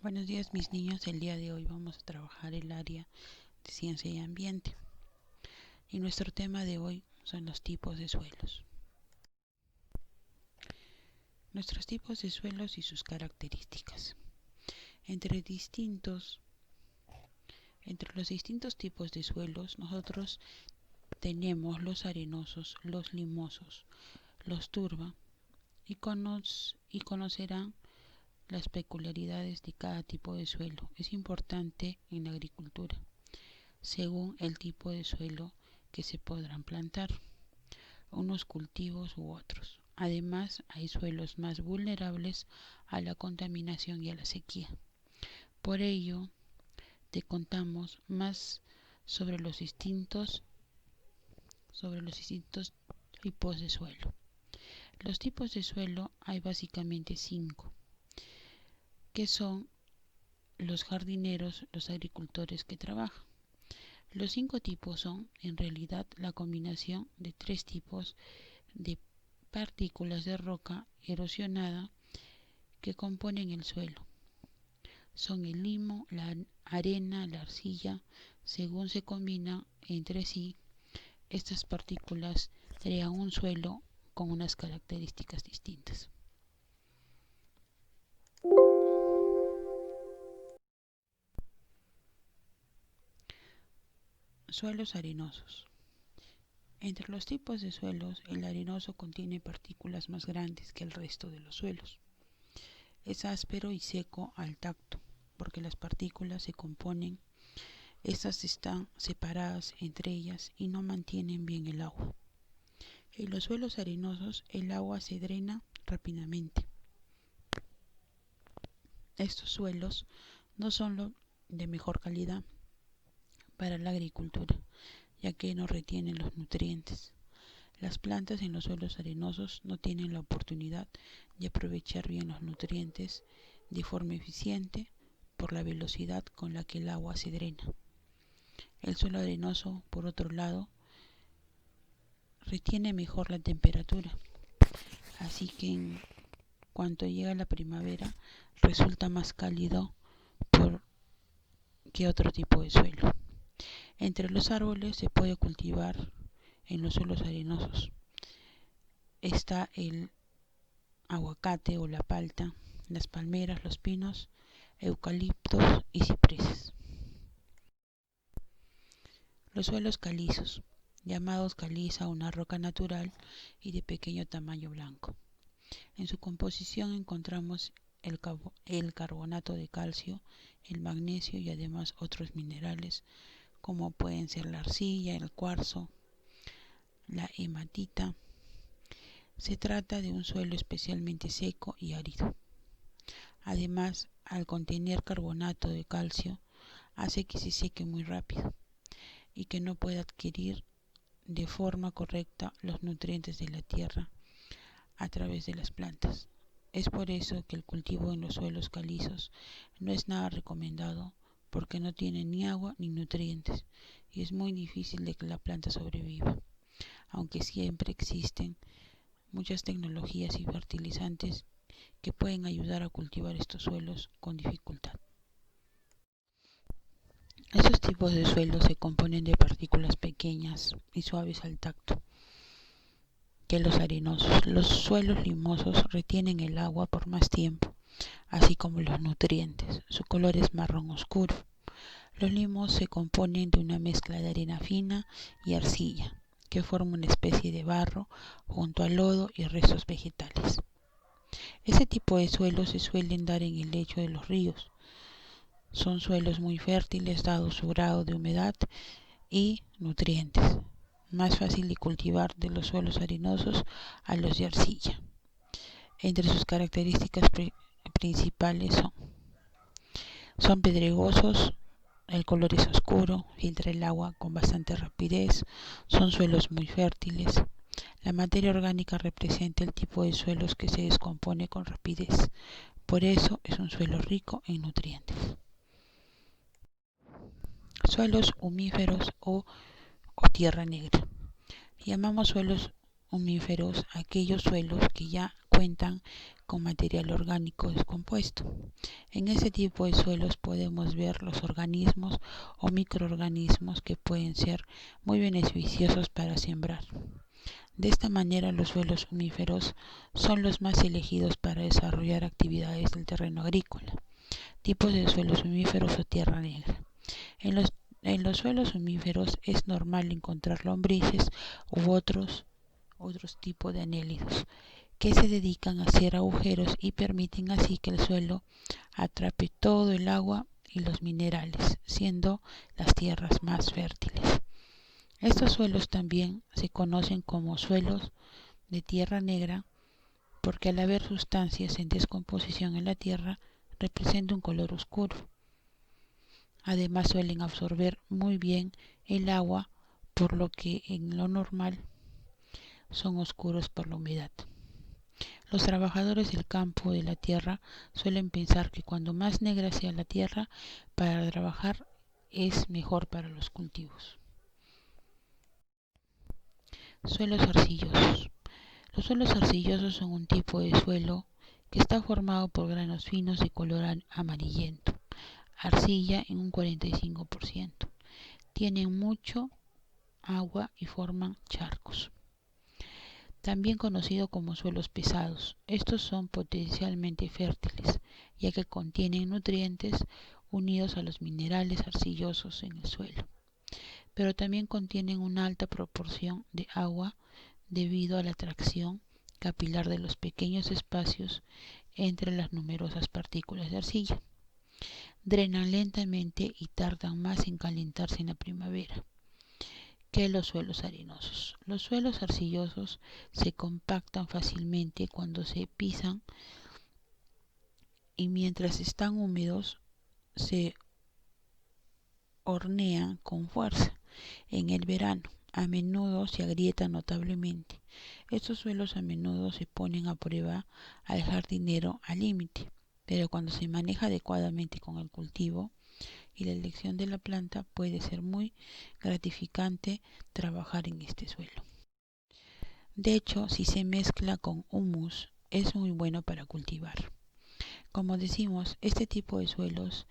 Buenos días mis niños, el día de hoy vamos a trabajar el área de ciencia y ambiente y nuestro tema de hoy son los tipos de suelos. Nuestros tipos de suelos y sus características. Entre los distintos tipos de suelos nosotros tenemos los arenosos, los limosos, los turba y conocerán las peculiaridades de cada tipo de suelo. Es importante en la agricultura, según el tipo de suelo que se podrán plantar, unos cultivos u otros. Además, hay suelos más vulnerables a la contaminación y a la sequía. Por ello, te contamos más sobre los distintos tipos de suelo. Los tipos de suelo hay básicamente 5, que son los jardineros, los agricultores que trabajan. Los 5 tipos son, en realidad, la combinación de 3 tipos de partículas de roca erosionada que componen el suelo. Son el limo, la arena, la arcilla. Según se combinan entre sí, estas partículas crean un suelo con unas características distintas. Suelos arenosos. Entre los tipos de suelos, el arenoso contiene partículas más grandes que el resto de los suelos. Es áspero y seco al tacto, porque las partículas se componen, estas están separadas entre ellas y no mantienen bien el agua. En los suelos arenosos el agua se drena rápidamente. Estos suelos no son los de mejor calidad para la agricultura, ya que no retienen los nutrientes. Las plantas en los suelos arenosos no tienen la oportunidad de aprovechar bien los nutrientes de forma eficiente por la velocidad con la que el agua se drena. El suelo arenoso, por otro lado, retiene mejor la temperatura, así que en cuanto llega la primavera resulta más cálido que otro tipo de suelo. Entre los árboles se puede cultivar en los suelos arenosos. Está el aguacate o la palta, las palmeras, los pinos, eucaliptos y cipreses. Los suelos calizos, llamados caliza, una roca natural y de pequeño tamaño blanco. En su composición encontramos el carbonato de calcio, el magnesio y además otros minerales como pueden ser la arcilla, el cuarzo, la hematita. Se trata de un suelo especialmente seco y árido. Además, al contener carbonato de calcio, hace que se seque muy rápido y que no pueda adquirir de forma correcta los nutrientes de la tierra a través de las plantas. Es por eso que el cultivo en los suelos calizos no es nada recomendado, porque no tiene ni agua ni nutrientes y es muy difícil de que la planta sobreviva, aunque siempre existen muchas tecnologías y fertilizantes que pueden ayudar a cultivar estos suelos con dificultad. Estos tipos de suelos se componen de partículas pequeñas y suaves al tacto que los arenosos. Los suelos limosos retienen el agua por más tiempo, así como los nutrientes. Su color es marrón oscuro. Los limos se componen de una mezcla de arena fina y arcilla, que forma una especie de barro junto al lodo y restos vegetales. Este tipo de suelos se suelen dar en el lecho de los ríos. Son suelos muy fértiles dado su grado de humedad y nutrientes. Más fácil de cultivar de los suelos arenosos a los de arcilla. Entre sus características principales son pedregosos, el color es oscuro, filtra el agua con bastante rapidez, son suelos muy fértiles. La materia orgánica representa el tipo de suelos que se descompone con rapidez, por eso es un suelo rico en nutrientes. Suelos humíferos o tierra negra. Llamamos suelos humíferos a aquellos suelos que ya cuentan con material orgánico descompuesto. En este tipo de suelos podemos ver los organismos o microorganismos que pueden ser muy beneficiosos para sembrar. De esta manera, los suelos humíferos son los más elegidos para desarrollar actividades del terreno agrícola. Tipos de suelos humíferos o tierra negra. En los suelos humíferos es normal encontrar lombrices u otros tipos de anélidos que se dedican a hacer agujeros y permiten así que el suelo atrape todo el agua y los minerales, siendo las tierras más fértiles. Estos suelos también se conocen como suelos de tierra negra porque al haber sustancias en descomposición en la tierra representa un color oscuro. Además suelen absorber muy bien el agua, por lo que en lo normal son oscuros por la humedad. Los trabajadores del campo de la tierra suelen pensar que cuando más negra sea la tierra para trabajar es mejor para los cultivos. Suelos arcillosos. Los suelos arcillosos son un tipo de suelo que está formado por granos finos de color amarillento, arcilla en un 45%. Tienen mucho agua y forman charcos. También conocido como suelos pesados. Estos son potencialmente fértiles, ya que contienen nutrientes unidos a los minerales arcillosos en el suelo, pero también contienen una alta proporción de agua debido a la atracción capilar de los pequeños espacios entre las numerosas partículas de arcilla. Drenan lentamente y tardan más en calentarse en la primavera que los suelos arenosos. Los suelos arcillosos se compactan fácilmente cuando se pisan y mientras están húmedos se hornean con fuerza. En el verano, a menudo se agrietan notablemente. Estos suelos a menudo se ponen a prueba al jardinero al límite, pero cuando se maneja adecuadamente con el cultivo y la elección de la planta puede ser muy gratificante trabajar en este suelo. De hecho, si se mezcla con humus, es muy bueno para cultivar. Como decimos, este tipo de suelos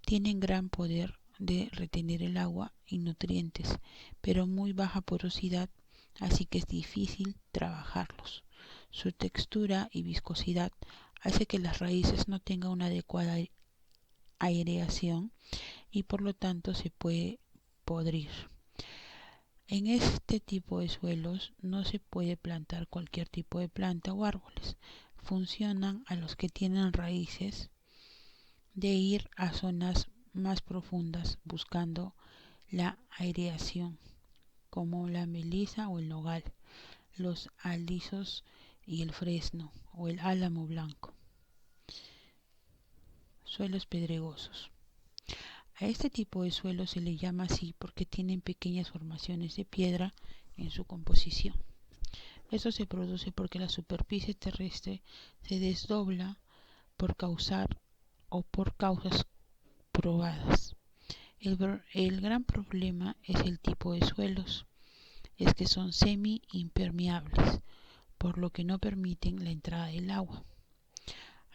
tienen gran poder de retener el agua y nutrientes, pero muy baja porosidad, así que es difícil trabajarlos. Su textura y viscosidad hace que las raíces no tengan una adecuada aireación y por lo tanto se puede podrir. En este tipo de suelos no se puede plantar cualquier tipo de planta o árboles. Funcionan a los que tienen raíces de ir a zonas más profundas buscando la aireación, como la melisa o el nogal, los alisos y el fresno o el álamo blanco. Suelos pedregosos. A este tipo de suelo se le llama así porque tienen pequeñas formaciones de piedra en su composición. Esto se produce porque la superficie terrestre se desdobla por causas probadas. El gran problema es el tipo de suelos, es que son semi-impermeables, por lo que no permiten la entrada del agua.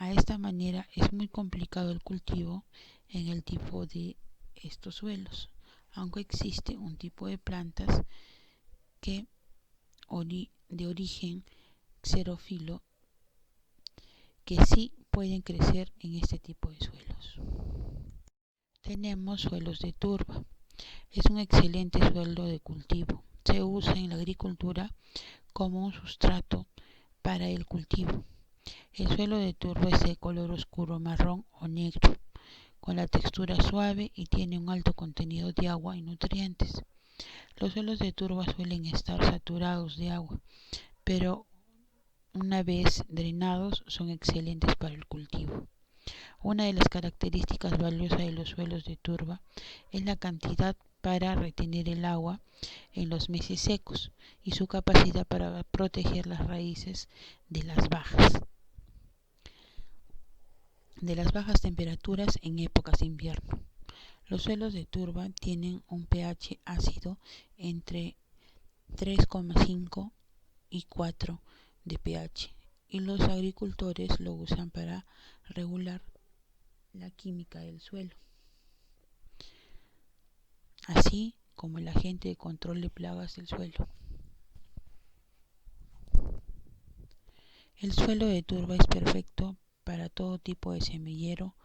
A esta manera es muy complicado el cultivo en el tipo de estos suelos, aunque existe un tipo de plantas que de origen xerófilo que sí pueden crecer en este tipo de suelos. Tenemos suelos de turba. Es un excelente suelo de cultivo. Se usa en la agricultura como un sustrato para el cultivo. El suelo de turba es de color oscuro marrón o negro, con la textura suave y tiene un alto contenido de agua y nutrientes. Los suelos de turba suelen estar saturados de agua, pero una vez drenados son excelentes para el cultivo. Una de las características valiosas de los suelos de turba es la cantidad para retener el agua en los meses secos y su capacidad para proteger las raíces de las bajas temperaturas en épocas de invierno. Los suelos de turba tienen un pH ácido entre 3,5 y 4 de pH y los agricultores lo usan para regular la química del suelo, así como el agente de control de plagas del suelo. El suelo de turba es perfecto para todo tipo de semillero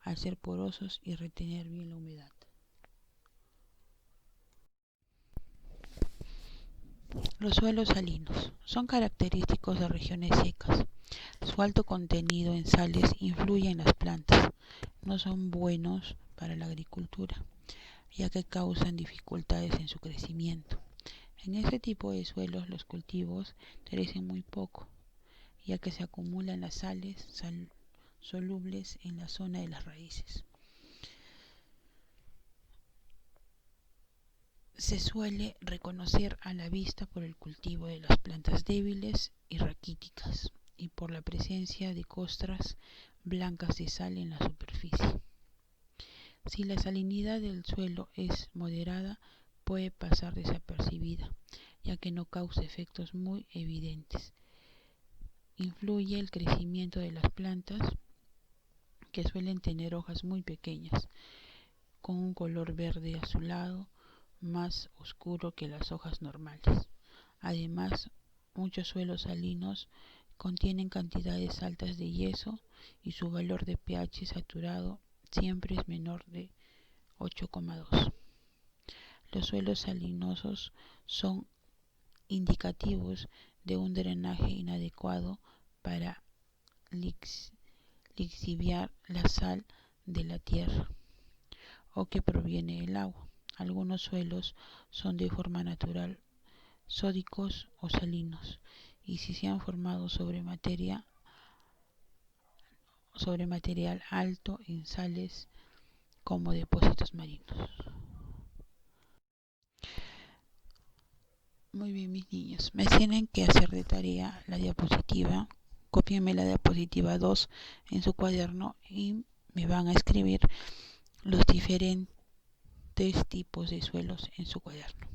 al ser porosos y retener bien la humedad. Los suelos salinos son característicos de regiones secas. Su alto contenido en sales influye en las plantas. No son buenos para la agricultura, ya que causan dificultades en su crecimiento. En este tipo de suelos los cultivos crecen muy poco, ya que se acumulan las sales solubles en la zona de las raíces. Se suele reconocer a la vista por el cultivo de las plantas débiles y raquíticas y por la presencia de costras blancas de sal en la superficie. Si la salinidad del suelo es moderada, puede pasar desapercibida, ya que no causa efectos muy evidentes. Influye el crecimiento de las plantas, que suelen tener hojas muy pequeñas, con un color verde azulado más oscuro que las hojas normales. Además, muchos suelos salinos contienen cantidades altas de yeso y su valor de pH saturado siempre es menor de 8,2. Los suelos salinosos son indicativos de un drenaje inadecuado para lixiviar la sal de la tierra o que proviene del agua. Algunos suelos son de forma natural sódicos o salinos, y si se han formado sobre material alto en sales como depósitos marinos. Muy bien, mis niños, me tienen que hacer de tarea la diapositiva. Cópienme la diapositiva 2 en su cuaderno y me van a escribir los diferentes tipos de suelos en su cuaderno.